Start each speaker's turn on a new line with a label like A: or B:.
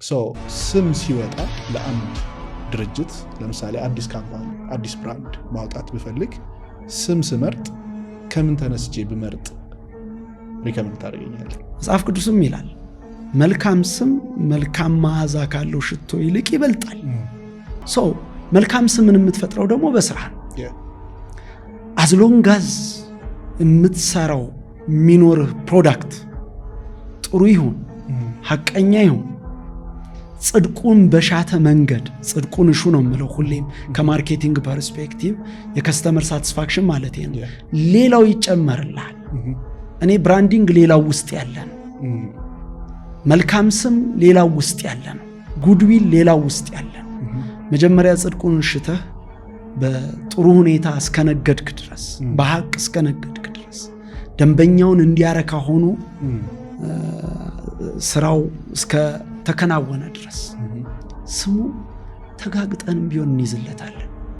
A: ስም ሲወጣ ለአንድ ድርጅት ለምሳሌ አዲስ ካምፓኒ አዲስ ብራንድ ማውጣት ብፈልግ ስም ስመርጥ ከምን ተነስቼ ብመርጥ ሪከመንድ ታደርገኛለህ?
B: መጽሐፍ ቅዱስም ይላል መልካም ስም መልካም መዓዛ ካለው ሽቶ ይልቅ ይበልጣል። መልካም ስምን የምትፈጥረው ደግሞ በስራ ነው። as long as የምትሰራው የሚኖርህ ፕሮዳክት ጥሩ ይሁን ሐቀኛ ይሁን ጽድቁን በሻተ መንገድ ጽድቁን እሹ ነው የምለው ሁሌም ከማርኬቲንግ ፐርስፔክቲቭ የከስተመር ሳቲስፋክሽን ማለት ነው። ሌላው ይጨመርልሃል። እኔ ብራንዲንግ ሌላው ውስጥ ያለ ነው። መልካም ስም ሌላው ውስጥ ያለ ነው። ጉድዊል ሌላው ውስጥ ያለ ነው። መጀመሪያ ጽድቁን ሽተህ በጥሩ ሁኔታ እስከነገድክ ድረስ በሐቅ እስከነገድክ ድረስ ደንበኛውን እንዲያረካ ሆኖ ስራው እስከ ተከናወነ ድረስ ስሙ ተጋግጠንም ቢሆን እንይዝለታለን።